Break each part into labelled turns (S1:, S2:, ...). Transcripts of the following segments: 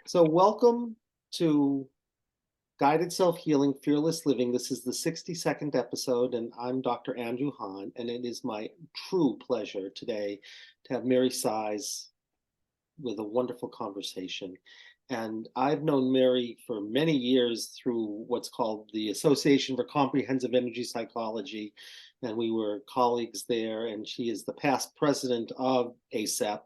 S1: So, welcome to Guided Self Healing Fearless Living. This is the 62nd episode, and I'm Dr. Andrew Hahn, and it is my true pleasure today to have Mary Sise with a wonderful conversation. And I've known Mary for many years through what's called the Association for Comprehensive Energy Psychology, and we were colleagues there. And she is the past president of ASEP,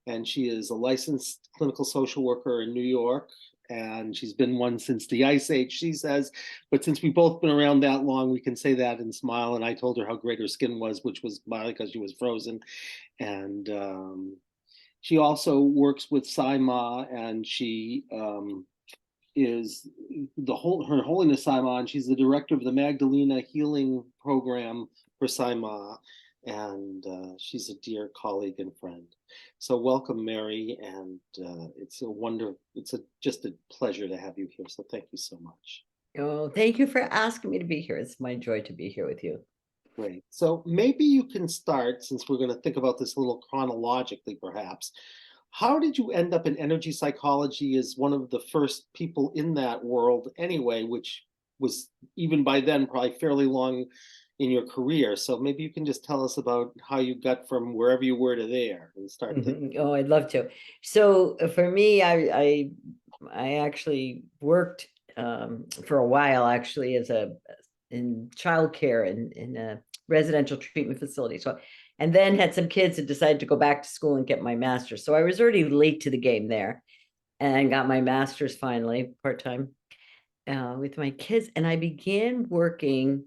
S1: and she is a licensed clinical social worker in New York. And she's been one since the Ice Age, she says. But since we've both been around that long, we can say that and smile. And I told her how great her skin was, which was probably because she was frozen. And she also works with Saima, and she is her Holiness Saima, and she's the director of the Magdalena Healing Program for Saima, and she's a dear colleague and friend. So welcome, Mary, and it's just a pleasure to have you here. So thank you so much.
S2: Oh, thank you for asking me to be here. It's my joy to be here with you.
S1: Great. So maybe you can start, since we're going to think about this a little chronologically, perhaps. How did you end up in energy psychology as one of the first people in that world anyway, which was even by then probably fairly long in your career? So maybe you can just tell us about how you got from wherever you were to there and start thinking.
S2: Oh, I'd love to. So for me, I actually worked for a while actually as in childcare in a residential treatment facility. So and then had some kids and decided to go back to school and get my master's. So I was already late to the game there and got my master's finally part-time with my kids. And I began working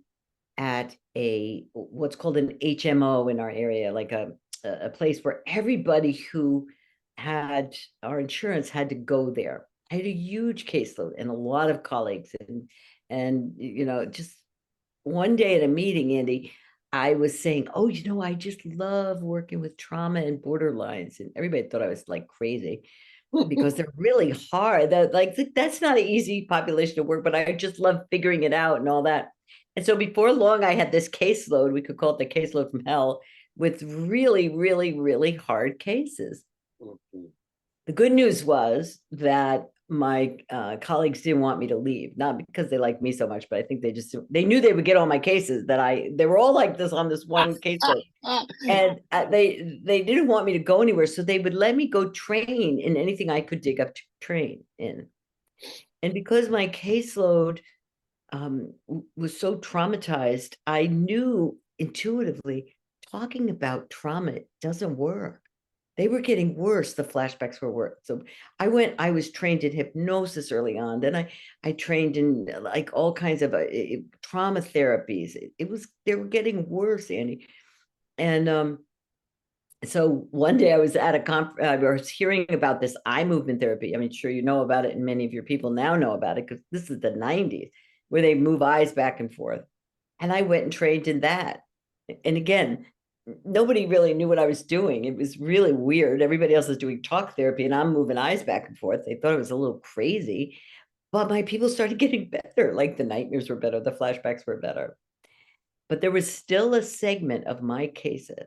S2: at a what's called an HMO in our area, like a place where everybody who had our insurance had to go there. I had a huge caseload and a lot of colleagues, and just one day at a meeting, Andy, I was saying, "Oh, I just love working with trauma and borderlines," and everybody thought I was like crazy because they're really hard. That's not an easy population to work, but I just love figuring it out and all that. And so before long, I had this caseload. We could call it the caseload from hell with really, really, really hard cases.
S1: Mhm.
S2: The good news was that my colleagues didn't want me to leave, not because they liked me so much, but I think they knew they would get all my cases they were all like this on this one caseload, and they didn't want me to go anywhere, so they would let me go train in anything I could dig up to train in. And because my caseload was so traumatized, I knew intuitively talking about trauma doesn't work. They were getting worse. The flashbacks were worse. So I was trained in hypnosis early on. Then I trained in like all kinds of trauma therapies. They were getting worse, Andy. And so one day I was at a conference, I was hearing about this eye movement therapy. I mean, sure, you know about it, and many of your people now know about it because this is the 90s where they move eyes back and forth. And I went and trained in that. And again, nobody really knew what I was doing. It was really weird. Everybody else is doing talk therapy, and I'm moving eyes back and forth. They thought it was a little crazy, but my people started getting better. Like the nightmares were better, the flashbacks were better. But there was still a segment of my cases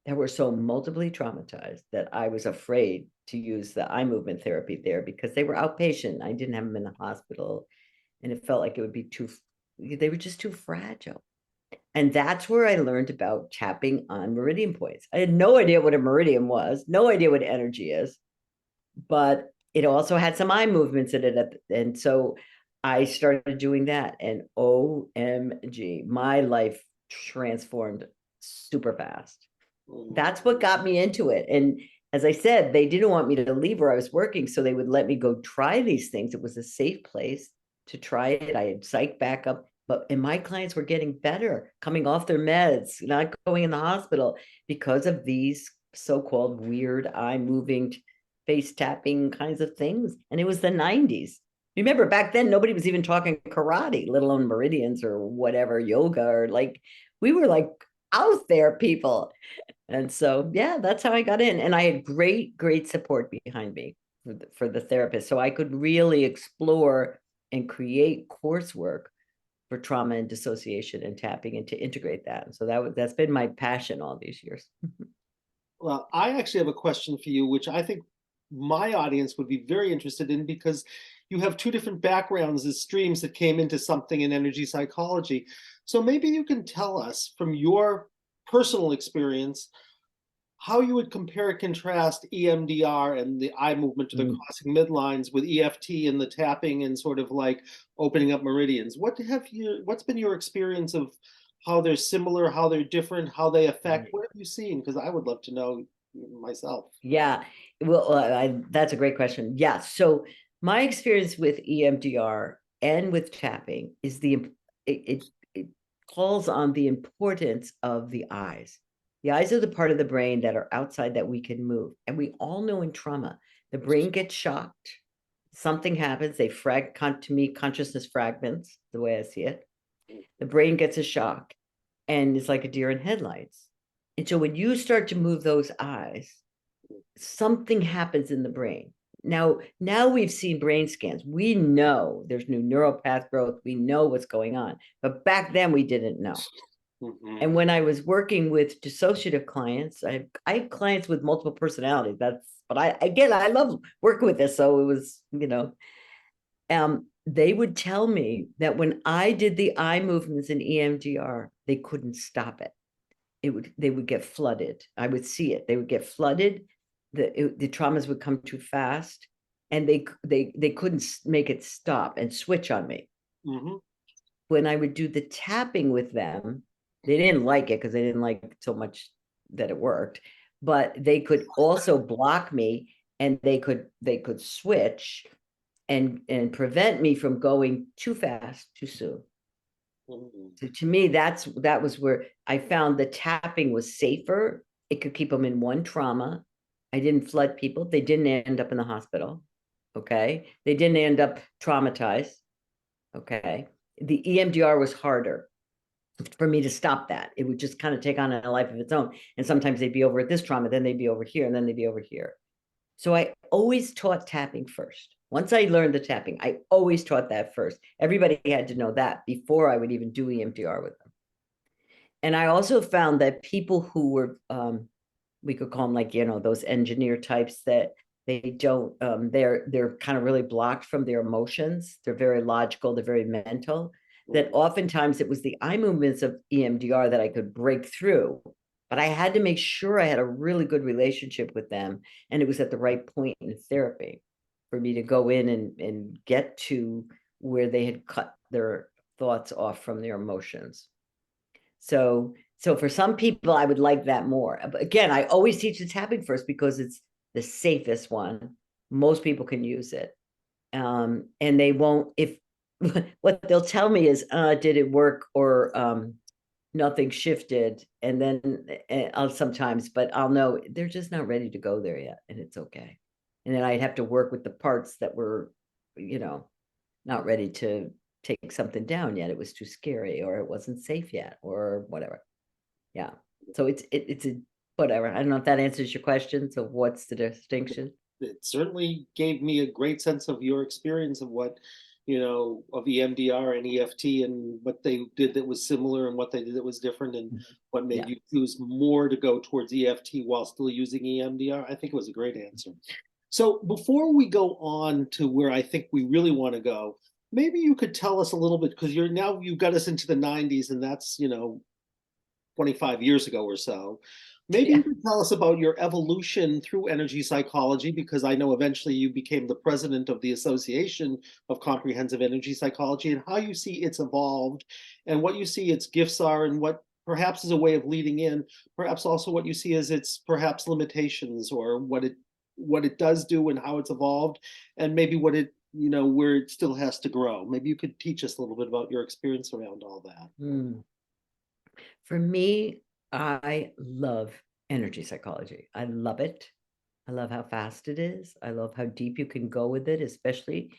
S2: that were so multiply traumatized that I was afraid to use the eye movement therapy there because they were outpatient. I didn't have them in the hospital, and it felt like it would be they were just too fragile. And that's where I learned about tapping on meridian points. I had no idea what a meridian was, no idea what energy is, but it also had some eye movements in it. And so I started doing that, and OMG, my life transformed super fast. That's what got me into it. And as I said, they didn't want me to leave where I was working, so they would let me go try these things. It was a safe place to try it. I had psych backup, and my clients were getting better, coming off their meds, not going in the hospital because of these so-called weird eye moving, face tapping kinds of things. And it was the 90s. Remember, back then, nobody was even talking karate, let alone meridians or whatever, yoga, or like, we were like out there, people. And so, yeah, that's how I got in. And I had great, great support behind me for the therapist. So I could really explore and create coursework for trauma and dissociation and tapping and to integrate that. And so that's been my passion all these years.
S1: Well, I actually have a question for you, which I think my audience would be very interested in, because you have two different backgrounds as streams that came into something in energy psychology. So maybe you can tell us from your personal experience how you would compare and contrast EMDR and the eye movement to the
S2: Mm.
S1: crossing midlines with EFT and the tapping and sort of like opening up meridians. What's been your experience of how they're similar, how they're different, how they affect?
S2: Right.
S1: What have you seen? Because I would love to know myself.
S2: Yeah, well, that's a great question. Yeah, so my experience with EMDR and with tapping is it calls on the importance of the eyes. The eyes are the part of the brain that are outside that we can move, and we all know in trauma, the brain gets shocked. Something happens. To me, consciousness fragments, the way I see it. The brain gets a shock, and it's like a deer in headlights. And so when you start to move those eyes, something happens in the brain. Now we've seen brain scans. We know there's new neural path growth. We know what's going on. But back then we didn't know.
S1: Mhm.
S2: And when I was working with dissociative clients, I have clients with multiple personalities. But I love working with this. So it was, they would tell me that when I did the eye movements in EMDR, they couldn't stop it. They would get flooded. I would see it. They would get flooded. The traumas would come too fast, and they couldn't make it stop and switch on me.
S1: Mhm.
S2: When I would do the tapping with them, they didn't like it because they didn't like so much that it worked, but they could also block me, and they could switch and prevent me from going too fast too soon.
S1: Mhm.
S2: So to me, that was where I found the tapping was safer. It could keep them in one trauma. I didn't flood people. They didn't end up in the hospital. Okay. They didn't end up traumatized. Okay. The EMDR was harder for me to stop that. It would just kind of take on a life of its own. And sometimes they'd be over at this trauma, then they'd be over here, and then they'd be over here. So I always taught tapping first. Once I learned the tapping, I always taught that first. Everybody had to know that before I would even do EMDR with them. And I also found that people who were, we could call them like, those engineer types that they're kind of really blocked from their emotions. They're very logical, they're very mental. That oftentimes it was the eye movements of EMDR that I could break through, but I had to make sure I had a really good relationship with them, and it was at the right point in therapy for me to go in and get to where they had cut their thoughts off from their emotions. So for some people, I would like that more. But again, I always teach the tapping first because it's the safest one. Most people can use it. And they won't, if what they'll tell me is, did it work, or nothing shifted. And then I'll sometimes, but I'll know they're just not ready to go there yet. And it's okay. And then I'd have to work with the parts that were, you know, not ready to take something down yet. It was too scary, or it wasn't safe yet, or whatever. Yeah. So it's a whatever. I don't know if that answers your question. So what's the distinction?
S1: It certainly gave me a great sense of your experience of what, of EMDR and EFT, and what they did that was similar and what they did that was different, and what made
S2: Yeah.
S1: you choose more to go towards EFT while still using EMDR. I think it was a great answer. So before we go on to where I think we really want to go, maybe you could tell us a little bit, because you've got us into the 90s, and that's, 25 years ago or so. Maybe you
S2: Yeah.
S1: can tell us about your evolution through energy psychology, because I know eventually you became the president of the Association of Comprehensive Energy Psychology, and how you see it's evolved, and what you see its gifts are, and what perhaps is a way of leading in, perhaps also what you see as its perhaps limitations, or what it does do and how it's evolved, and maybe what it, where it still has to grow. Maybe you could teach us a little bit about your experience around all that.
S2: Hmm. For me, I love energy psychology. I love it. I love how fast it is. I love how deep you can go with it, especially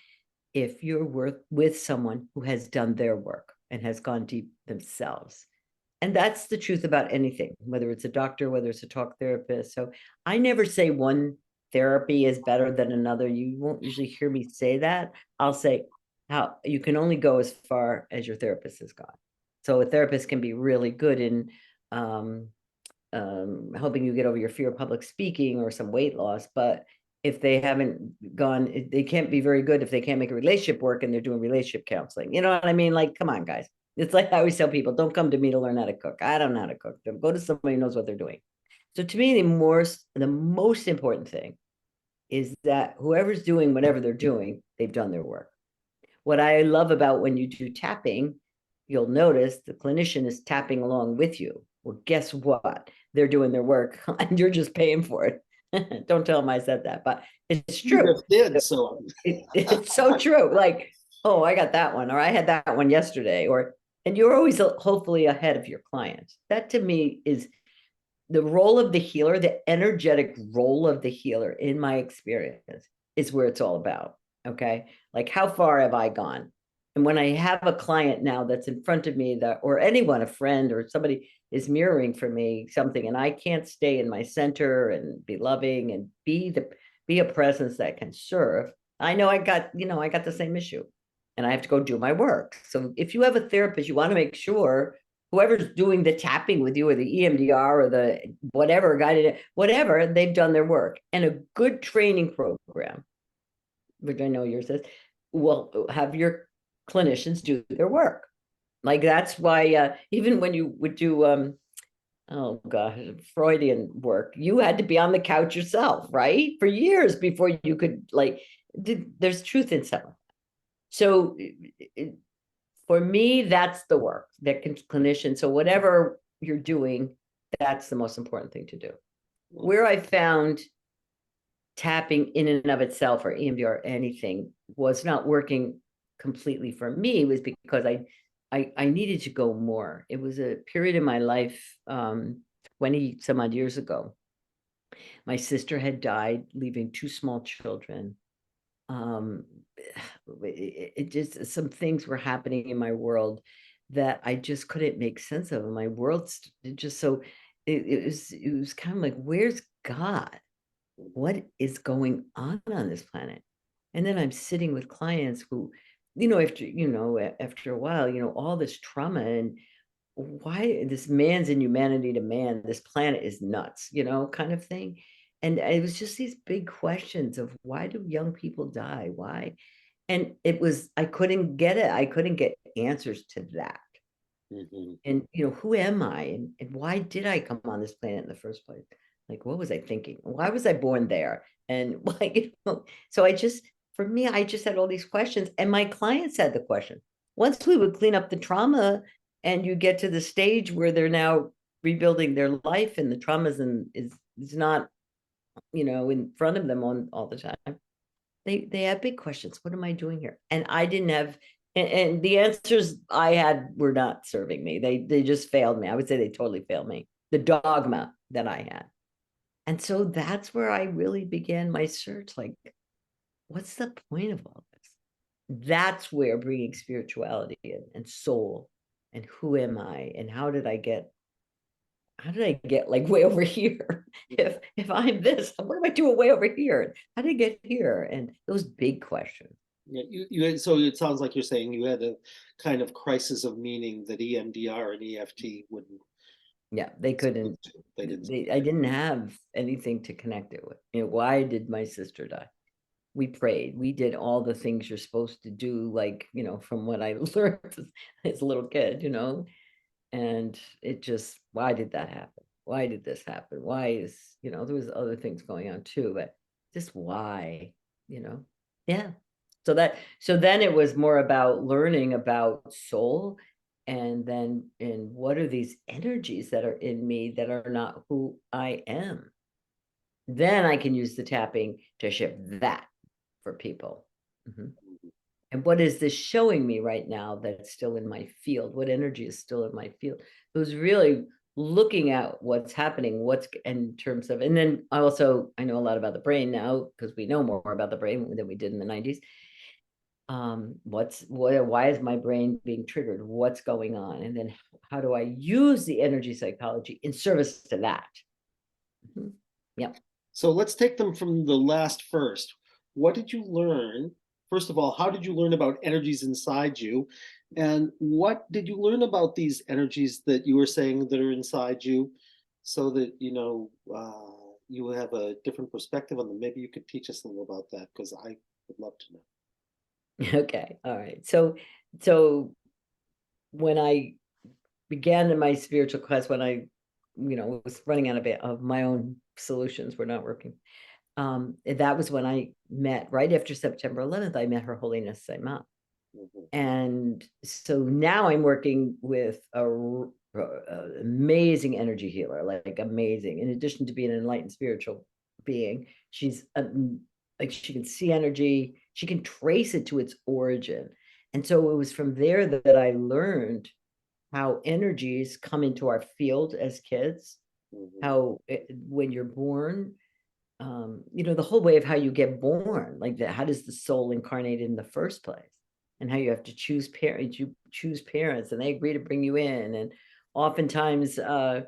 S2: if you're with someone who has done their work and has gone deep themselves. And that's the truth about anything, whether it's a doctor, whether it's a talk therapist. So I never say one therapy is better than another. You won't usually hear me say that. I'll say how you can only go as far as your therapist has gone. So a therapist can be really good in um, helping you get over your fear of public speaking or some weight loss, but if they haven't gone, they can't be very good if they can't make a relationship work and they're doing relationship counseling. You know what I mean? Like, come on, guys. It's like I always tell people, don't come to me to learn how to cook. I don't know how to cook. Go to somebody who knows what they're doing. So to me, the most important thing is that whoever's doing whatever they're doing, they've done their work. What I love about when you do tapping, you'll notice the clinician is tapping along with you. Well, guess what? They're doing their work and you're just paying for it. Don't tell them I said that, but it's
S1: You
S2: true.
S1: just did, so
S2: It's so true. Like, oh, I got that one, or I had that one yesterday, or, and you're always hopefully ahead of your clients. That to me is the role of the healer, the energetic role of the healer, in my experience, is where it's all about. Okay. Like, how far have I gone? And when I have a client now that's in front of me, that, or anyone, a friend or somebody is mirroring for me something, and I can't stay in my center and be loving and be a presence that can serve, I know I got the same issue and I have to go do my work. So if you have a therapist, you want to make sure whoever's doing the tapping with you, or the EMDR, or the whatever guided, whatever, they've done their work. And a good training program, which I know yours is, will have your clinicians do their work. Like, that's why even when you would do oh gosh, Freudian work, you had to be on the couch yourself, right? For years before you could, like, there's truth in some. So for me, that's the work that clinician. So whatever you're doing, that's the most important thing to do. Where I found tapping in and of itself, or EMDR or anything, was not working completely for me was because I needed to go more. It was a period in my life, 20 some odd years ago. My sister had died, leaving two small children. um it just, some things were happening in my world that I just couldn't make sense of. And my world just, so it was kind of like, where's God? What is going on this planet? And then I'm sitting with clients who, after a while, all this trauma, and why this man's inhumanity to man, this planet is nuts, kind of thing. And it was just these big questions of, why do young people die? Why? And I couldn't get it. I couldn't get answers to that.
S1: Mhm.
S2: And, who am I? And why did I come on this planet in the first place? Like, what was I thinking? Why was I born there? And why, so for me, I just had all these questions, and my clients had the question. Once we would clean up the trauma, and you get to the stage where they're now rebuilding their life, and the trauma is not, in front of them on all the time. They have big questions. What am I doing here? And I didn't have, and the answers I had were not serving me. They just failed me. I would say they totally failed me. The dogma that I had. And so that's where I really began my search. Like, what's the point of all this? That's where bringing spirituality and soul, and who am I, and how did I get like way over here? If I'm this, what am I doing way over here? How did I get here? And those big questions.
S1: Yeah, so it sounds like you're saying you had a kind of crisis of meaning that EMDR and EFT wouldn't
S2: Yeah, they
S1: speak
S2: couldn't.
S1: to. They didn't speak
S2: I
S1: to.
S2: didn't have anything to connect it with. Why did my sister die? We prayed. We did all the things you're supposed to do, like, from what I learned as a little kid, and it just, why did that happen? Why did this happen? Why is, there was other things going on too, but just why, you know yeah. So then it was more about learning about soul, and then, what are these energies that are in me that are not who I am. Then I can use the tapping to shift that for people. Mhm. And what is this showing me right now that's still in my field? What energy is still in my field? It was really looking at what's happening, what's in terms of, and then I know a lot about the brain now, because we know more about the brain than we did in the 90s. Why is my brain being triggered? What's going on? And then how do I use the energy psychology in service to that? Mhm. Yep.
S1: So let's take them from the last first. What did you learn? First of all, how did you learn about energies inside you? And what did you learn about these energies that you were saying that are inside you, so that, you have a different perspective on them. Maybe you could teach us a little about that because I would love to know.
S2: Okay, all right. So when I began in my spiritual class, when I, was running out of my own solutions were not working. That was when I met, right after September 11th, I met Her Holiness Saima.
S1: Mhm.
S2: And so now I'm working with amazing energy healer, like amazing. In addition to being an enlightened spiritual being, she's like she can see energy, she can trace it to its origin. And so it was from there that I learned how energies come into our field as kids,
S1: Mhm.
S2: how when you're born, the whole way of how you get born, like that, how does the soul incarnate in the first place, and how you have to choose parents, you choose parents, and they agree to bring you in, and oftentimes they're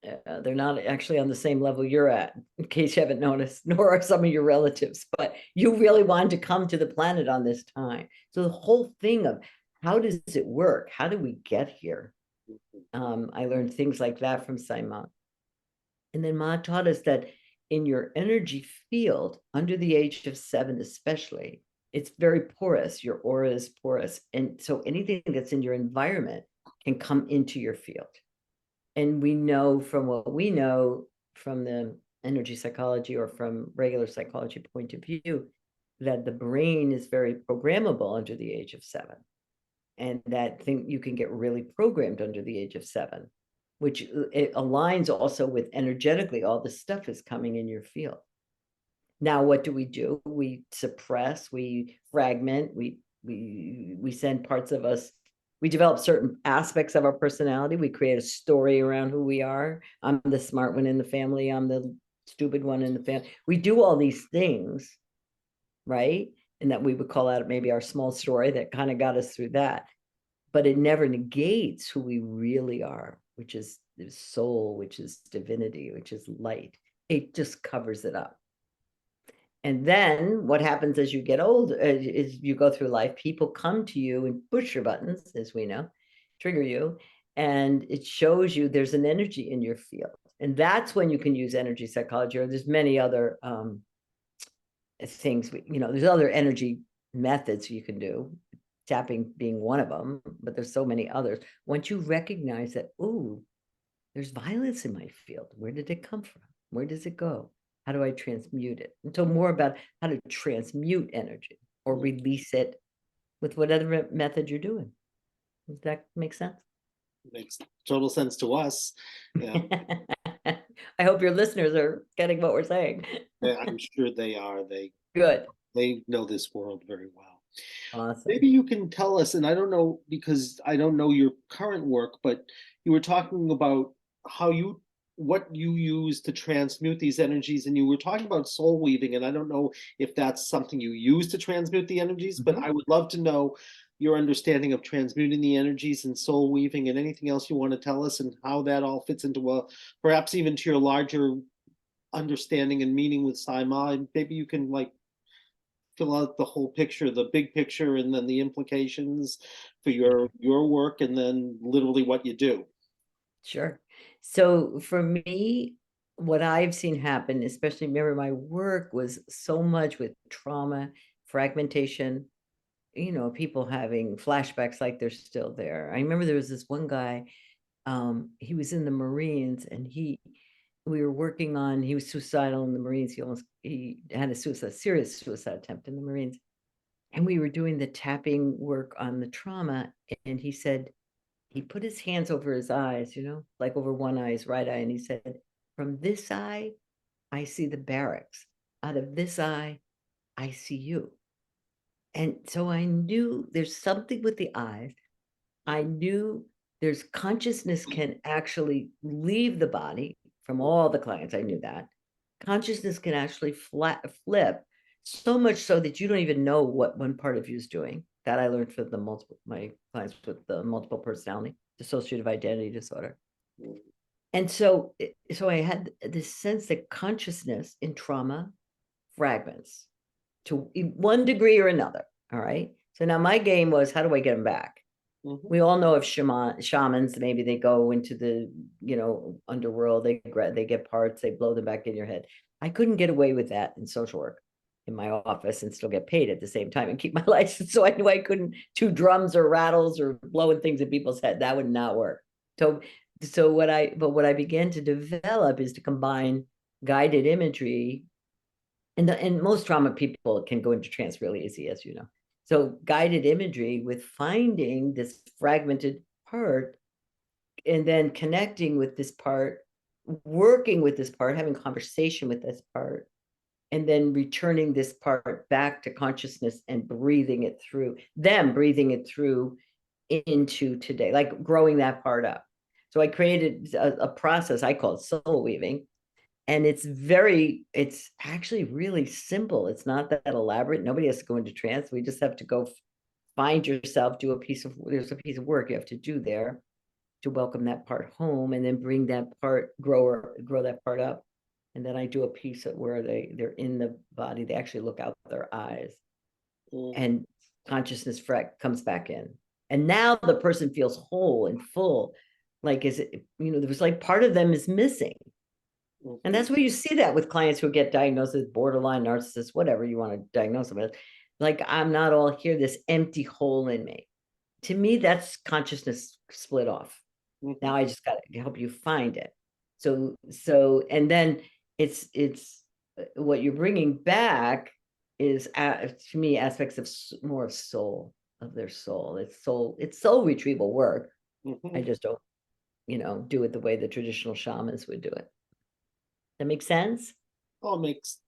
S2: not actually on the same level you're at, in case you haven't noticed, nor are some of your relatives, but you really wanted to come to the planet on this time. So the whole thing of how does it work? How do we get here?
S1: Mhm.
S2: I learned things like that from Simon. And then Ma taught us that in your energy field, under the age of 7, especially, it's very porous. Your aura is porous. And so anything that's in your environment can come into your field. And we know from what we know from the energy psychology or from regular psychology point of view that the brain is very programmable under the age of 7, and that thing you can get really programmed under the age of 7, which it aligns also with energetically all the stuff is coming in your field. Now what do? We suppress, we fragment, we send parts of us, we develop certain aspects of our personality, we create a story around who we are. I'm the smart one in the family, I'm the stupid one in the family. We do all these things, right? And that we would call out maybe our small story that kind of got us through that, but it never negates who we really are, which is the soul, which is divinity, which is light. It just covers it up. And then what happens as you get older, is you go through life, people come to you and push your buttons, as we know, trigger you, and it shows you there's an energy in your field. And that's when you can use energy psychology, or there's many other things, there's other energy methods you can do, tapping being one of them, but there's so many others. Once you recognize that, oh, there's violence in my field, where did it come from? Where does it go? How do I transmute it? And so more about how to transmute energy or
S1: Mhm.
S2: release it with whatever method you're doing. Does that make sense?
S1: Makes total sense to us. Yeah,
S2: I hope your listeners are getting what we're saying.
S1: I'm sure they are.
S2: Good.
S1: They know this world very well.
S2: Awesome.
S1: Maybe you can tell us, and I don't know because I don't know your current work, but you were talking about how what you use to transmute these energies, and you were talking about soul weaving, and I don't know if that's something you use to transmute the energies, but
S2: Mhm.
S1: I would love to know your understanding of transmuting the energies and soul weaving and anything else you want to tell us and how that all fits into perhaps even to your larger understanding and meaning with Saima. Maybe you can like fill out the whole picture, the big picture, and then the implications for your work, and then literally what you do.
S2: Sure. So for me, what I've seen happen, especially remember my work was so much with trauma, fragmentation, people having flashbacks like they're still there. I remember there was this one guy, he was in the Marines, and we were working on, he was suicidal in the Marines. He had a serious suicide attempt in the Marines. And we were doing the tapping work on the trauma. And he said, he put his hands over his eyes, like over one eye, his right eye. And he said, from this eye, I see the barracks. Out of this eye, I see you. And so I knew there's something with the eyes. I knew there's consciousness can actually leave the body. From all the clients, I knew that consciousness can actually flip, so much so that you don't even know what one part of you is doing. That I learned from my clients with the multiple personality, dissociative identity disorder. And so I had this sense that consciousness in trauma fragments to one degree or another. All right. So now my game was, how do I get them back?
S1: Mhm.
S2: We all know of shamans, maybe they go into the, underworld, they get parts, they blow them back in your head. I couldn't get away with that in social work in my office and still get paid at the same time and keep my license. So I knew I couldn't do drums or rattles or blowing things in people's head. That would not work. So what I began to develop is to combine guided imagery, and most trauma people can go into trance really easy, as you know. So guided imagery with finding this fragmented part and then connecting with this part, working with this part, having conversation with this part, and then returning this part back to consciousness and breathing it through into today, like growing that part up. So I created a process I call soul weaving, and it's actually really simple. It's not that elaborate. Nobody has to go into trance. We just have to go find yourself, there's a piece of work you have to do there to welcome that part home, and then bring that part, grow that part up. And then I do a piece where they're in the body, they actually look out their eyes,
S1: Mm.
S2: and consciousness comes back in, and now the person feels whole and full. Like, is it, there was like part of them is missing. And
S1: Mhm.
S2: that's where you see that with clients who get diagnosed as borderline narcissist, whatever you want to diagnose them as. Like, I'm not all here, this empty hole in me. To me, that's consciousness split off.
S1: Mhm.
S2: Now I just got to help you find it. And then it's what you're bringing back is, to me, aspects of more of soul, of their soul. It's soul retrieval work. I
S1: Mhm.
S2: just don't, do it the way the traditional shamans would do it. That makes sense?
S1: All makes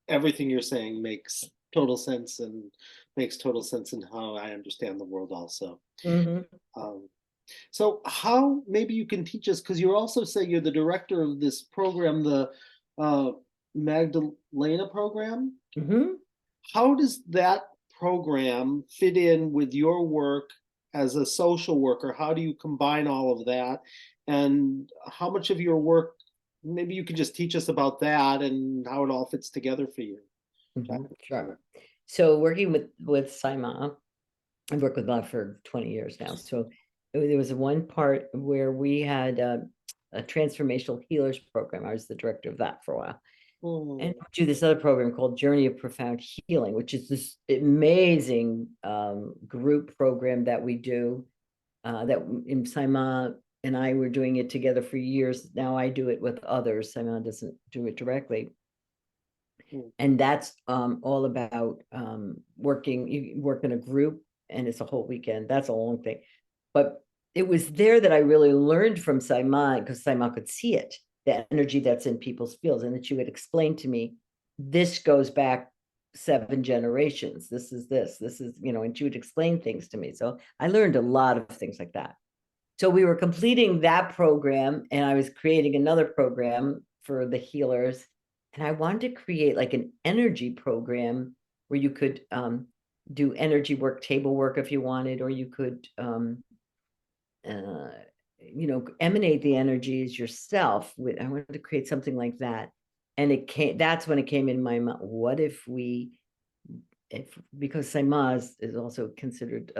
S1: everything you're saying makes total sense and makes total sense in how I understand the world also.
S2: Mm-hmm.
S1: Um, so how maybe you can teach us because you also say you're the director of this program, the uh, Magdalena program.
S2: Mm-hmm.
S1: How does that program fit in with your work as a social worker? How do you combine all of that? And how much of your work, maybe you could just teach us about that and how it all fits together for you.
S2: Mm-hmm. Sure. So working with Saima, I've worked with Bob for 20 years now. So there was one part where we had a transformational healers program. I was the director of that for a while. And
S1: Hmm.
S2: do this other program called Journey of Profound Healing, which is this amazing group program that we do, that in Saima and I were doing it together for years. Now I do it with others. Saima doesn't do it directly. And that's all about working. You work in a group, and it's a whole weekend. That's a long thing, but it was there that I really learned from Saima, because Saima could see it, the energy that's in people's fields, and that she would explain to me, this goes back 7 generations. This is, and she would explain things to me. So I learned a lot of things like that. So we were completing that program, and I was creating another program for the healers. And I wanted to create like an energy program where you could do energy work, table work if you wanted, or you could, uh, emanate the energies yourself. I wanted to create something like that. And that's when it came in my mind. What if because Saimaz is also considered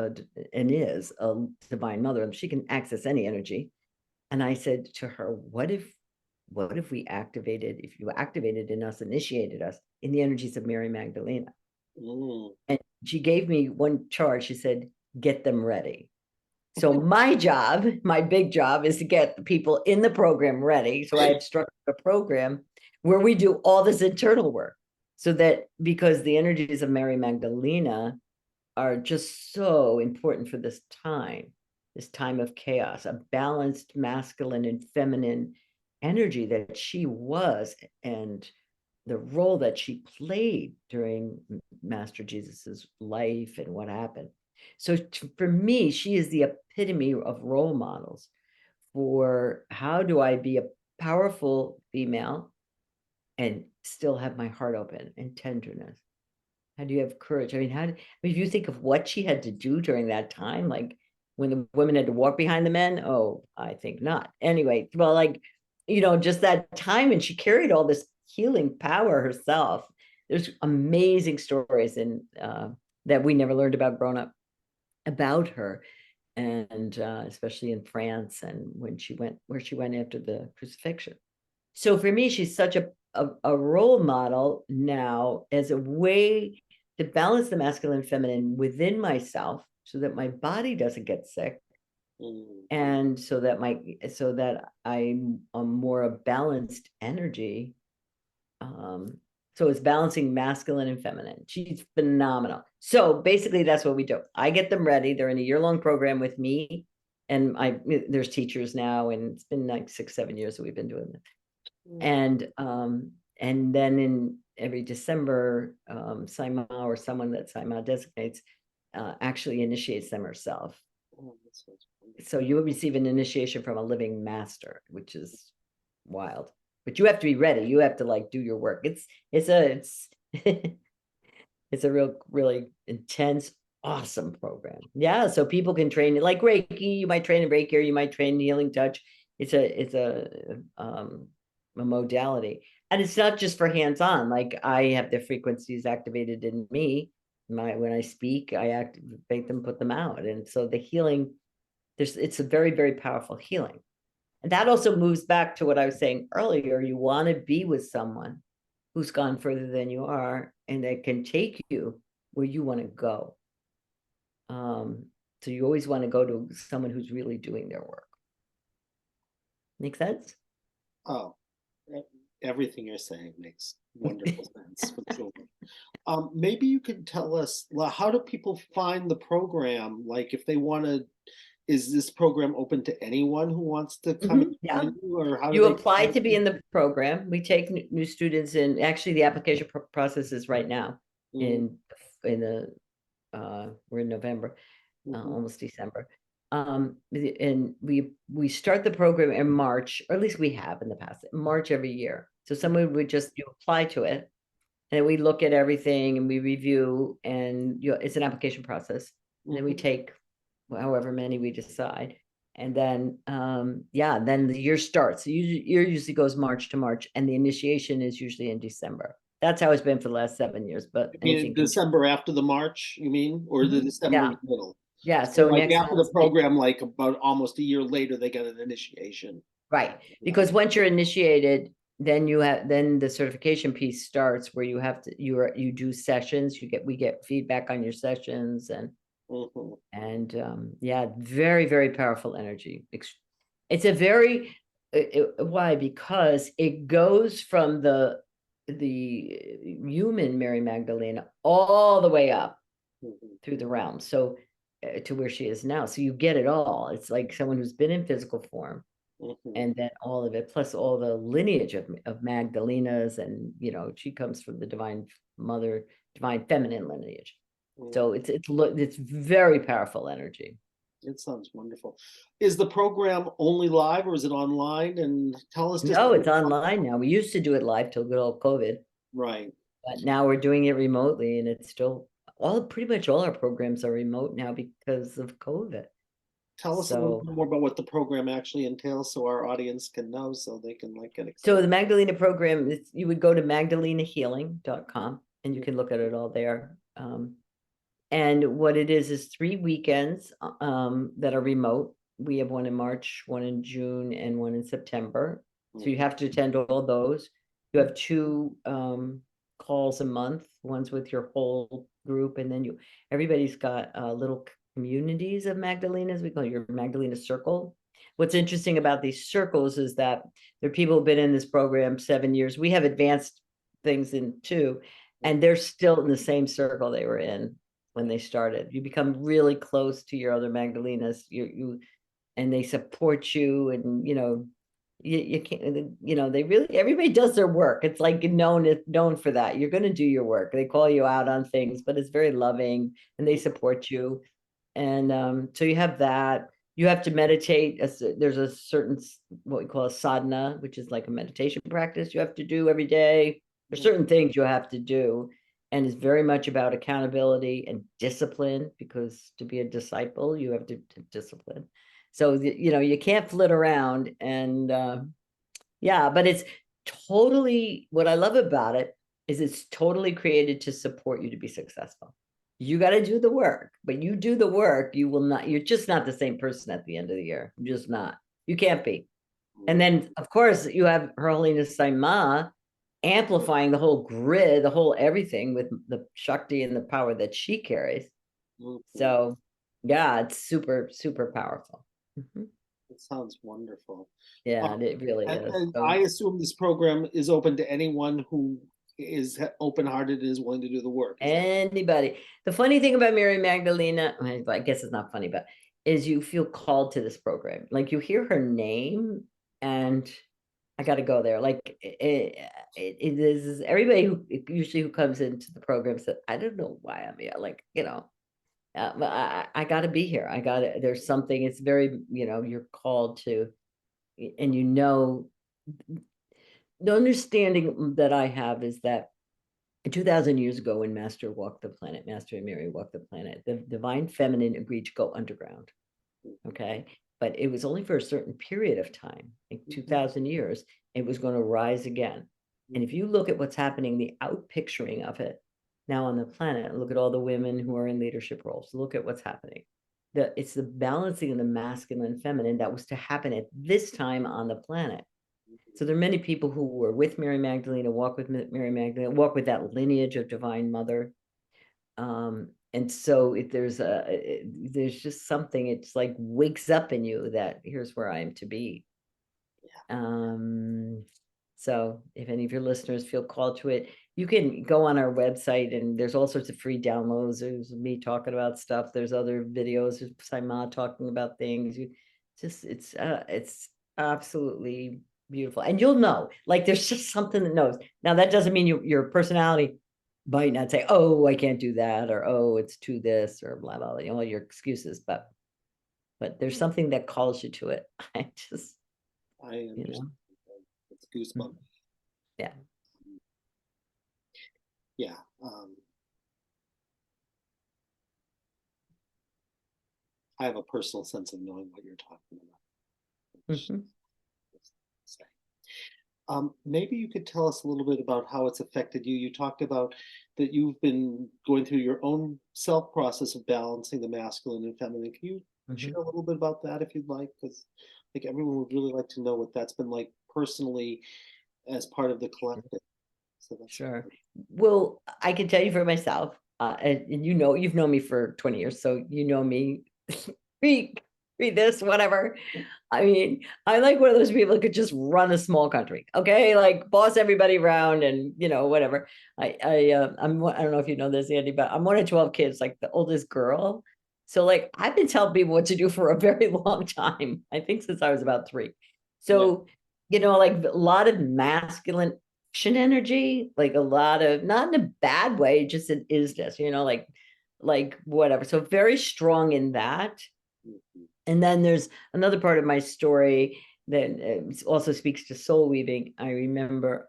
S2: and is a divine mother, and she can access any energy. And I said to her, what if if you activated in us, initiated us in the energies of Mary Magdalena?
S1: Mm.
S2: And she gave me one charge. She said, get them ready. So my job, my big job, is to get the people in the program ready. So I have structured a program where we do all this internal work, so that, because the energies of Mary Magdalena are just so important for this time of chaos, a balanced masculine and feminine energy that she was, and the role that she played during Master Jesus's life and what happened. So for me, she is the epitome of role models for how do I be a powerful female and still have my heart open and tenderness. How do you have courage? I mean, if you think of what she had to do during that time, like when the women had to walk behind the men, oh, I think not. Anyway, well, like, just that time, and she carried all this healing power herself. There's amazing stories that we never learned about growing up about her. and especially in France and when she went where she went after the crucifixion. So for me, she's such a role model now as a way to balance the masculine and feminine within myself so that my body doesn't get sick and so that I'm a more balanced energy. So it's balancing masculine and feminine. She's phenomenal. So basically that's what we do. I get them ready. They're in a year-long program with me. And there's teachers now, and it's been like 6-7 years that we've been doing it. And then in every December, Saima or someone that Saima designates actually initiates them herself. So you will receive an initiation from a living master, which is wild. But you have to be ready. You have to like do your work. It's it's a really intense, awesome program. Yeah, so people can train like Reiki. You might train in Reiki, or you might train in healing touch. It's a modality, and it's not just for hands-on. Like I have the frequencies activated in me. When I speak, I activate them, put them out, and so the healing. It's a very, very powerful healing. And that also moves back to what I was saying earlier. You want to be with someone who's gone further than you are and that can take you where you want to go. So you always want to go to someone who's really doing their work. Make sense?
S1: Oh, everything you're saying makes wonderful sense for sure. Maybe you could tell us, how do people find the program? Like if they want to, is this program open to anyone who wants to come and
S2: Yeah.
S1: join you, or how do
S2: You
S1: they
S2: apply
S1: find
S2: to be
S1: you?
S2: in the program. We take new students in. Actually, the application process is right now
S1: Mhm,
S2: in the we're in November,
S1: mhm,
S2: almost December. And we start the program in March, or at least we have in the past, March every year. So someone would just you apply to it, and we look at everything and we review, and it's an application process. And then we
S1: mhm.
S2: take however many we decide. And then then the year starts. The year usually goes March to March, and the initiation is usually in December. That's how it's been for the last 7 years, but
S1: You mean in
S2: anything can change.
S1: December after the March, you mean, or the December in
S2: Yeah.
S1: the middle?
S2: Yeah.
S1: So
S2: So
S1: like
S2: next
S1: after the
S2: month,
S1: program, like about almost a year later, they get an initiation.
S2: right.
S1: Yeah.
S2: Because once you're initiated, then the certification piece starts where you do sessions, we get feedback on your sessions
S1: Mhm,
S2: and yeah, very, very powerful energy. It's a very why? Because it goes from the human Mary Magdalena all the way up
S1: mhm,
S2: through the realm. So to where she is now. So you get it all. It's like someone who's been in physical form
S1: mhm.
S2: and then all of it, plus all the lineage of Magdalenas, and she comes from the divine mother, divine feminine lineage.
S1: Mm.
S2: So it's very powerful energy.
S1: It sounds wonderful. Is the program only live or is it online? And tell us just
S2: No, it's online now. We used to do it live till good old COVID,
S1: right.
S2: but now we're doing it remotely, and it's still pretty much all our programs are remote now because of COVID.
S1: Tell us a little
S2: So
S1: bit more about what the program actually entails so our audience can know so they can like get
S2: So
S1: excited.
S2: the Magdalena program, you would go to magdalenahealing.com and you can look at it all there. And what it is 3 weekends that are remote. We have one in March, one in June, and one in September. So you have to attend all those. You have two calls a month. One's with your whole group, and then everybody's got little communities of Magdalenas. We call it your Magdalena circle. What's interesting about these circles is that there are people who've been in this program 7 years. We have advanced things in too, and they're still in the same circle they were in when they started. You become really close to your other Magdalenas. And they support you, and you can't. They really everybody does their work. It's like known for that. You're going to do your work. They call you out on things, but it's very loving, and they support you. And so you have that. You have to meditate. There's a certain what we call a sadhana, which is like a meditation practice you have to do every day. There's certain things you have to do, and it's very much about accountability and discipline, because to be a disciple you have to discipline. So you can't flit around, and yeah, but it's totally, what I love about it is it's totally created to support you to be successful. You got to do the work, but you do the work, you will not, you're just not the same person at the end of the year. You're just not. You can't be. And
S1: Right.
S2: then, of course, you have Her Holiness Saima amplifying the whole grid, the whole everything with the Shakti and the power that she carries.
S1: Mhm.
S2: So, yeah, it's super, super powerful. Mhm.
S1: It sounds wonderful.
S2: Yeah,
S1: Um,
S2: it really is.
S1: and
S2: So,
S1: I assume this program is open to anyone who is open-hearted and is willing to do the work. Is that
S2: anybody. The funny thing about Mary Magdalena, I guess it's not funny, but is you feel called to this program. Like you hear her name and I got to go there. Like it is everybody who usually who comes into the program said, I don't know why I'm here. Like, but I got to be here. I got to, there's something, it's very, you're called to, and the understanding that I have is that 2000 years ago when Master walked the planet, Master and Mary walked the planet, the divine feminine agreed to go underground. Okay. But it was only for a certain period of time, like
S1: Mhm.
S2: 2000 years, it was going to rise again. And if you look at what's happening, the outpicturing of it now on the planet, look at all the women who are in leadership roles, look at what's happening. It's the balancing of the masculine and feminine that was to happen at this time on the planet. So there are many people who were with Mary Magdalene, walk with Mary Magdalene, walk with that lineage of Divine Mother. And so if there's just something, it's like wakes up in you that here's where I am to be. Um, so if any of your listeners feel called to it, you can go on our website and there's all sorts of free downloads. There's me talking about stuff. There's other videos. There's Saima talking about things. It's absolutely beautiful. And you'll know, like there's just something that knows. Now that doesn't mean your personality might not say, oh, I can't do that, or oh, it's too this, or blah blah, all your excuses, but there's something that calls you to it. I just,
S1: I
S2: you know.
S1: understand. It's goosebump.
S2: Yeah.
S1: Yeah. I have a personal sense of knowing what you're talking about.
S2: Mhm.
S1: Maybe you could tell us a little bit about how it's affected you. You talked about that you've been going through your own self process of balancing the masculine and feminine. Can you
S2: Mhm.
S1: share a little bit about that if you'd like? Because I think everyone would really like to know what that's been like personally as part of the collective. So that's
S2: Sure. Well, I can tell you for myself, and you've known me for 20 years, so you know me. read, read this, whatever. I mean, I like one of those people who could just run a small country, okay? Like boss everybody around and whatever. I don't know if you know this, Andy, but I'm one of 12 kids, like the oldest girl. So like I've been telling people what to do for a very long time. I think since I was about 3.
S1: yeah.
S2: So, like a lot of masculine action energy, like a lot of, not in a bad way, just an isness, like whatever. So very strong in that.
S1: Mhm.
S2: And then there's another part of my story that also speaks to soul weaving. I remember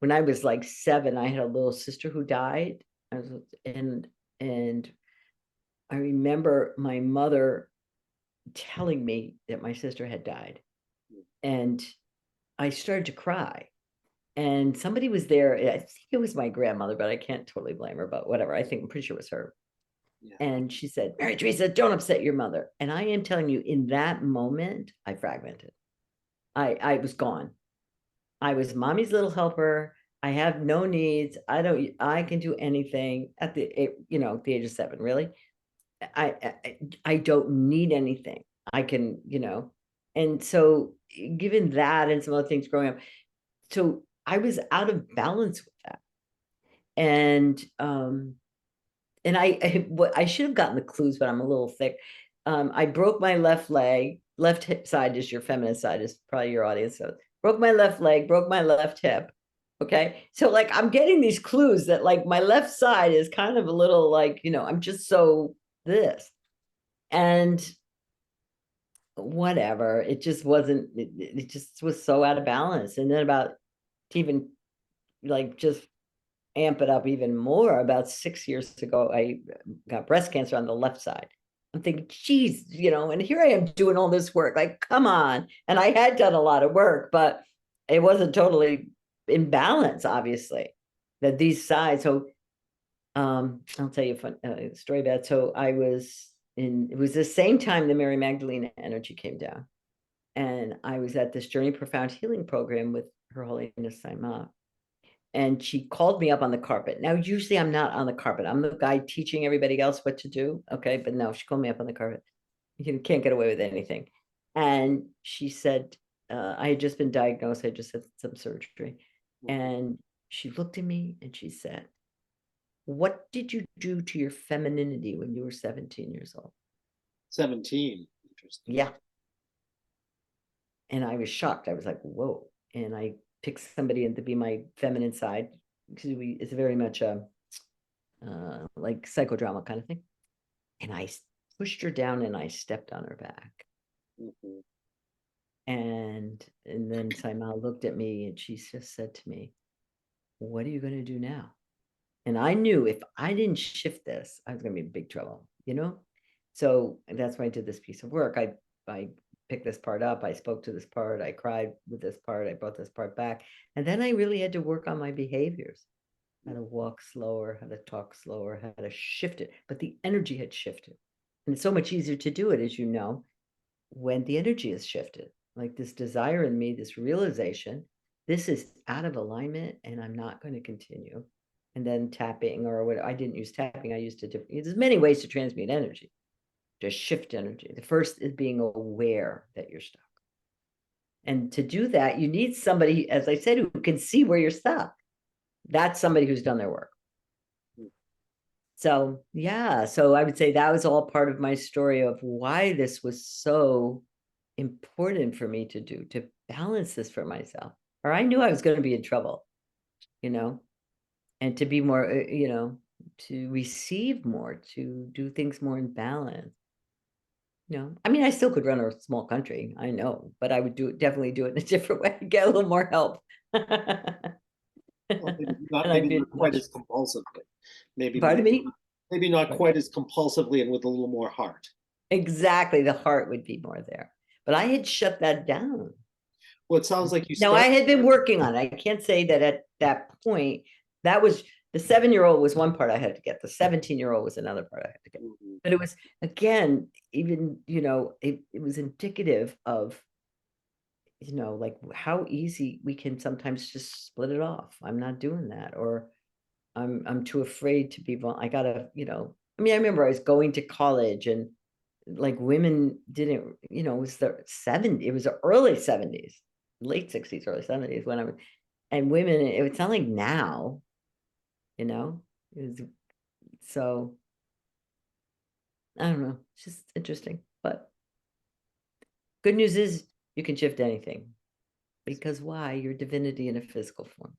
S2: when I was like 7, I had a little sister who died. And I remember my mother telling me that my sister had died. And I started to cry. And somebody was there. I think it was my grandmother, but I can't totally blame her, but whatever. I'm pretty sure it was her.
S1: Yeah.
S2: And she said, Mary Teresa, don't upset your mother. And I am telling you, in that moment, I fragmented. I was gone. I was mommy's little helper. I have no needs. I can do anything at the age of 7, really. I don't need anything. I can, and so given that and some other things growing up, so I was out of balance with that. And I should have gotten the clues, but I'm a little thick. I broke my left leg. Left hip side is your feminine side, is probably your audience. So broke my left leg, broke my left hip. Okay. So like I'm getting these clues that like my left side is kind of a little like, I'm just so this. And whatever. It just wasn't, it just was so out of balance. And then about to even like just amp it up even more, about 6 years ago, I got breast cancer on the left side. I'm thinking, geez, and here I am doing all this work. Like, come on. And I had done a lot of work, but it wasn't totally in balance, obviously, that these sides. So I'll tell you a fun story about it. So it was the same time the Mary Magdalene energy came down. And I was at this Journey Profound Healing program with Her Holiness Saima. And she called me up on the carpet. Now, usually I'm not on the carpet. I'm the guy teaching everybody else what to do. Okay. But no, she called me up on the carpet. You can't get away with anything. And she said, I had just been diagnosed. I just had some surgery. And she looked at me and she said, what did you do to your femininity when you were 17 years old?
S1: 17. Interesting.
S2: Yeah. And I was shocked. I was like, whoa. And I picked somebody in to be my feminine side because it's very much a like psychodrama kind of thing. And I pushed her down and I stepped on her back.
S1: Mm-hmm.
S2: And then Saima looked at me and she just said to me, what are you going to do now? And I knew if I didn't shift this, I was going to be in big trouble, you know? So that's why I did this piece of work. I picked this part up. I spoke to this part. I cried with this part. I brought this part back. And then I really had to work on my behaviors, how to walk slower, how to talk slower, how to shift it. But the energy had shifted. And it's so much easier to do it, as you know, when the energy is shifted. Like this desire in me, this realization, this is out of alignment and I'm not going to continue. And then tapping, or what I didn't use tapping, I used it. There's many ways to transmute energy, to shift energy. The first is being aware that you're stuck. And to do that, you need somebody, as I said, who can see where you're stuck. That's somebody who's done their work. So, yeah. So I would say that was all part of my story of why this was so important for me to do, to balance this for myself. Or I knew I was going to be in trouble, you know, and to be more, you know, to receive more, to do things more in balance. You know, I mean, I still could run a small country, I know, but I would definitely do it in a different way, get a little more help.
S1: Well,
S2: And I'd be
S1: not quite
S2: much.
S1: as compulsively. Maybe
S2: Pardon me?
S1: maybe not quite as compulsively and with a little more heart.
S2: Exactly. The heart would be more there. But I had shut that down.
S1: Well, it sounds like you
S2: Now, I
S1: started.
S2: had been working on it. I can't say that at that point, that was the 7-year-old was one part I had to get. The 17-year-old was another part I had to get.
S1: Mhm.
S2: But it was, again, even, you know, it was indicative of, you know, like how easy we can sometimes just split it off. I'm not doing that. Or I'm too afraid to be, I gotta, you know, I mean, I remember I was going to college and like women didn't, you know, it was it was the early 70s, late 60s, early 70s when I was, and women, it's not like now, you know, it was, so I don't know, it's just interesting. But good news is you can shift anything because why? Your divinity in a physical form.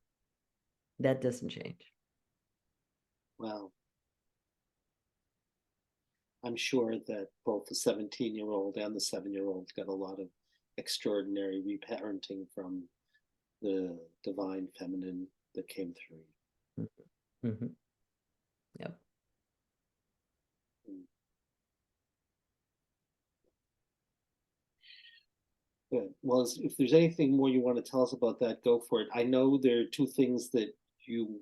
S2: That doesn't change.
S1: Well, I'm sure that both the 17-year-old and the 7-year-old got a lot of extraordinary reparenting from the divine feminine that came through.
S2: Mm-hmm. Yep.
S1: Good. Well, if there's anything more you want to tell us about that, go for it. I know there are two things that you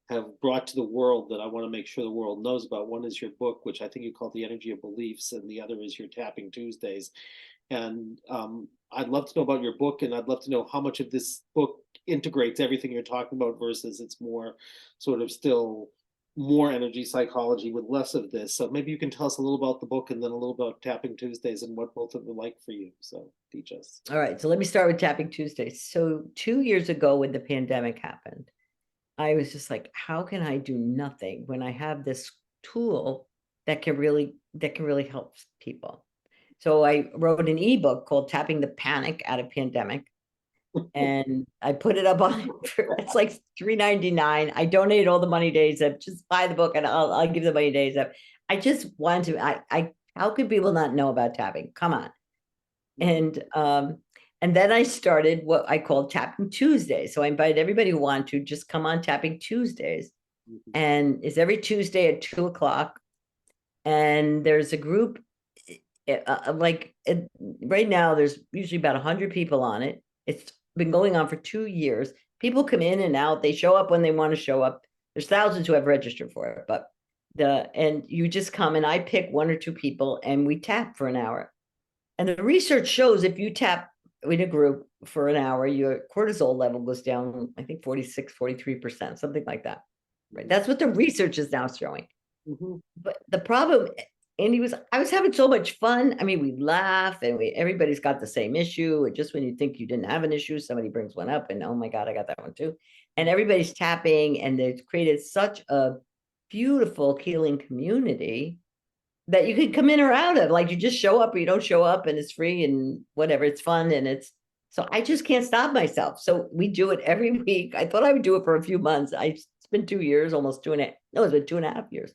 S1: have brought to the world that I want to make sure the world knows about. One is your book, which I think you call The Energy of Beliefs, and the other is your Tapping Tuesdays. And I'd love to know about your book, and I'd love to know how much of this book integrates everything you're talking about versus it's more sort of still more energy psychology with less of this. So maybe you can tell us a little about the book and then a little about Tapping Tuesdays and what both of them like for you. So teach us.
S2: All right. So let me start with Tapping Tuesdays. So 2 years ago, when the pandemic happened, I was just like, how can I do nothing when I have this tool that can really help people? So I wrote an ebook called Tapping the Panic Out of Pandemic. And I put it up on it's like $3.99. I donate all the money days up. Just buy the book and I'll give the money days up. I just want to, I how could people not know about tapping? Come on. And then I started what I called Tapping Tuesdays. So I invited everybody who wanted to just come on Tapping Tuesdays. And it's every Tuesday at 2 o'clock. And there's a group right now, there's usually about 100 people on it. It's been going on for 2 years. People come in and out. They show up when they want to show up. There's thousands who have registered for it, but and you just come and I pick one or two people and we tap for an hour. And the research shows if you tap in a group for an hour, your cortisol level goes down, I think 46, 43%, something like that. Right. That's what the research is now showing.
S1: Mm-hmm.
S2: But the problem, and I was having so much fun. I mean, we laugh and everybody's got the same issue. And just when you think you didn't have an issue, somebody brings one up and oh my God, I got that one too. And everybody's tapping and they've created such a beautiful healing community that you could come in or out of. Like you just show up or you don't show up and it's free and whatever, it's fun. And so I just can't stop myself. So we do it every week. I thought I would do it for a few months. It's been 2 years, almost no, it's been 2.5 years.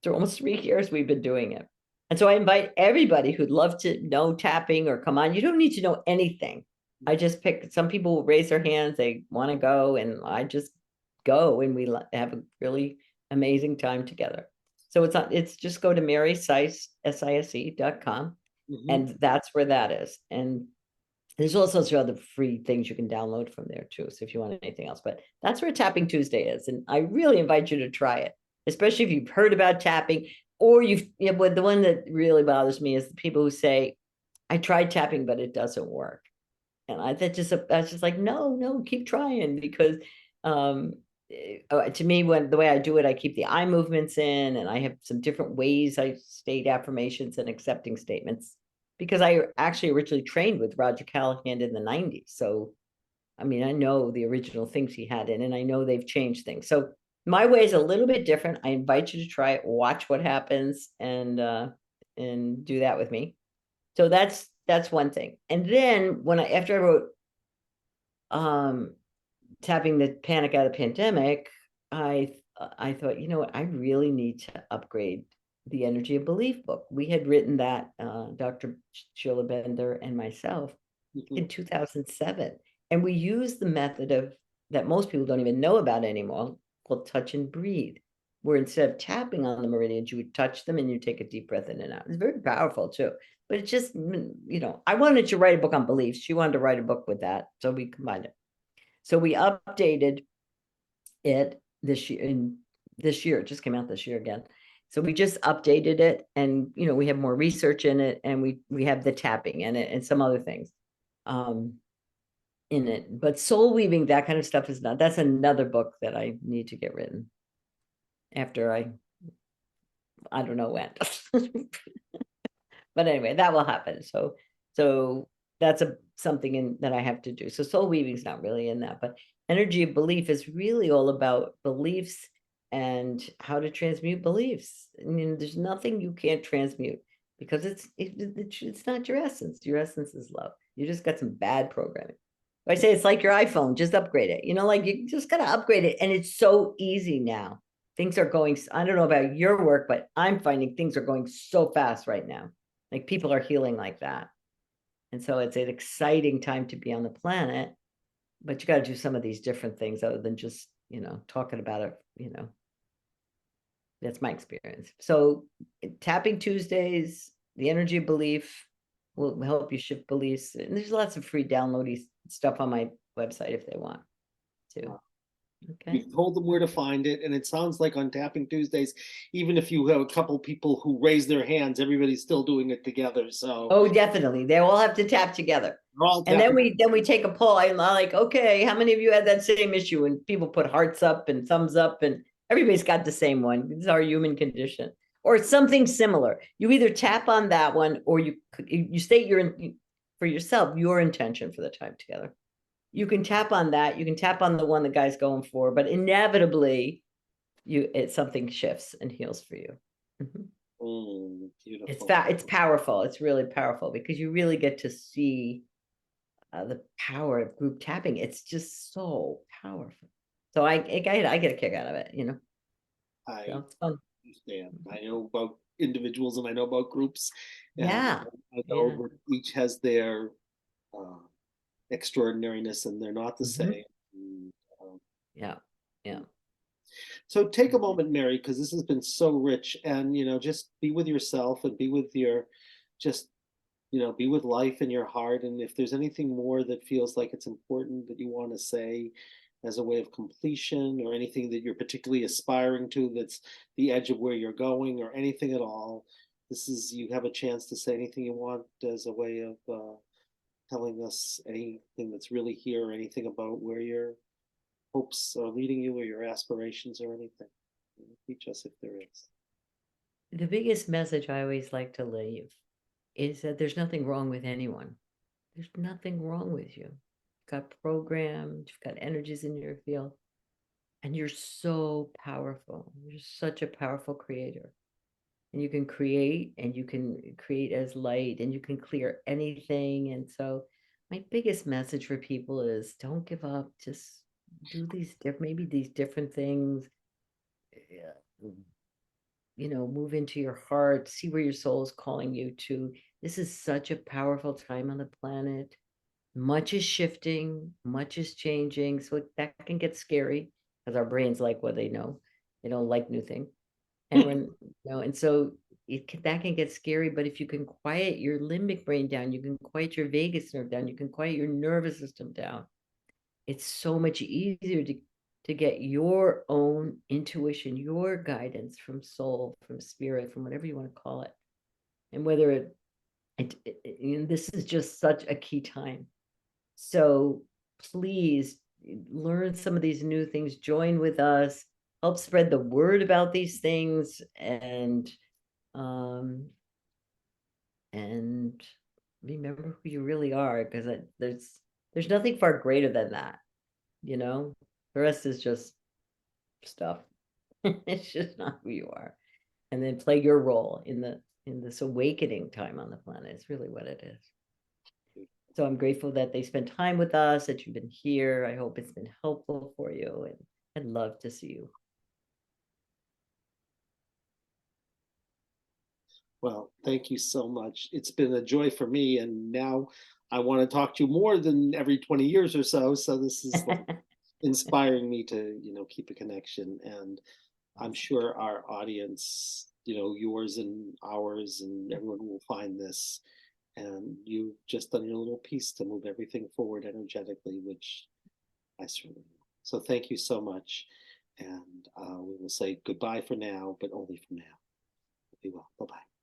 S2: So almost 3 years we've been doing it. And so I invite everybody who'd love to know tapping or come on. You don't need to know anything. I just pick, some people will raise their hands, they want to go, and I just go and we have a really amazing time together. So it's just go to Mary Sise, SISE.com,
S1: Mm-hmm.
S2: and that's where that is. And there's all sorts of other free things you can download from there too. So if you want anything else, but that's where Tapping Tuesday is. And I really invite you to try it, especially if you've heard about tapping or but the one that really bothers me is the people who say, I tried tapping, but it doesn't work. And that's just like, no, keep trying because to me, when the way I do it, I keep the eye movements in and I have some different ways I state affirmations and accepting statements because I actually originally trained with Roger Callahan in the 90s. So, I mean, I know the original things he had in, and I know they've changed things. So my way is a little bit different. I invite you to try it, watch what happens, and do that with me. So that's one thing. And then after I wrote tapping the panic out of the pandemic, I thought, you know what, I really need to upgrade the energy of belief book. We had written that, Dr. Sheila Bender and myself,
S1: Mm-hmm.
S2: in 2007, and we used the method of that most people don't even know about anymore, called touch and breathe, where instead of tapping on the meridians, you would touch them and you take a deep breath in and out. It's very powerful too. But it just, I wanted to write a book on beliefs. She wanted to write a book with that, so we combined it. So we updated it this year. It just came out this year again. So we just updated it, and we have more research in it, and we have the tapping in it and some other things in it. But soul weaving, that kind of stuff that's another book that I need to get written after I don't know when. But anyway, that will happen. So that's something that I have to do. So soul weaving is not really in that, but energy of belief is really all about beliefs and how to transmute beliefs. I mean, there's nothing you can't transmute because it's not your essence. Your essence is love. You just got some bad programming. I say it's like your iPhone, just upgrade it. Like you just got to upgrade it. And it's so easy now. Things are going, I don't know about your work, but I'm finding things are going so fast right now. Like people are healing like that. And so it's an exciting time to be on the planet, but you got to do some of these different things other than just, talking about it, that's my experience. So Tapping Tuesdays, the energy of belief will help you shift beliefs. And there's lots of free downloady stuff on my website if they want to. Okay.
S1: You've told them where to find it, and it sounds like on Tapping Tuesdays, even if you have a couple people who raise their hands, everybody's still doing it together. So
S2: Oh, definitely. They all have to tap together.
S1: we're all
S2: And
S1: tapping.
S2: then we take a poll. I'm like, okay, how many of you had that same issue? And people put hearts up and thumbs up, and everybody's got the same one. It's our human condition, or something similar. You either tap on that one, or you state for yourself your intention for the time together. You can tap on that. You can tap on the one the guy's going for, but inevitably, something shifts and heals for you.
S1: Beautiful.
S2: It's powerful. It's really powerful because you really get to see the power of group tapping. It's just so powerful. So I get a kick out of it,
S1: I
S2: So it's fun.
S1: understand. I know about individuals and I know about groups, and
S2: Yeah.
S1: I know that each has their uh, extraordinariness, and they're not the same. And,
S2: Yeah. Yeah.
S1: so take a moment, Mary, because this has been so rich, and just be with yourself and be with just be with life in your heart. And if there's anything more that feels like it's important that you want to say, as a way of completion, or anything that you're particularly aspiring to that's the edge of where you're going, or anything at all. This is, you have a chance to say anything you want as a way of telling us anything that's really here, or anything about where your hopes are leading you, or your aspirations, or anything. Teach us if there is.
S2: The biggest message I always like to leave is that there's nothing wrong with anyone. There's nothing wrong with you. You've got programs, you've got energies in your field, and you're so powerful. You're such a powerful creator. And you can create, and you can create as light, and you can clear anything. And so my biggest message for people is don't give up. Just do these maybe these different things. Move into your heart, see where your soul is calling you to. This is such a powerful time on the planet. Much is shifting, much is changing. So that can get scary because our brains like what they know. They don't like new things. And and so that can get scary. But if you can quiet your limbic brain down, you can quiet your vagus nerve down, you can quiet your nervous system down. It's so much easier to get your own intuition, your guidance from soul, from spirit, from whatever you want to call it. And whether this is just such a key time. So please learn some of these new things, join with us, help spread the word about these things, um, and remember who you really are, because there's nothing far greater than that. The rest is just stuff. It's just not who you are. And then play your role in this awakening time on the planet. It's really what it is. So I'm grateful that they spent time with us, that you've been here. I hope it's been helpful for you, and I'd love to see you.
S1: Well, thank you so much. It's been a joy for me, and now I want to talk to you more than every 20 years or so. So this is like inspiring me to, keep a connection. And I'm sure our audience, yours and ours and everyone will find this. And you've just done your little piece to move everything forward energetically, which I certainly will. So thank you so much. And we will say goodbye for now, but only for now. Be well. Bye-bye.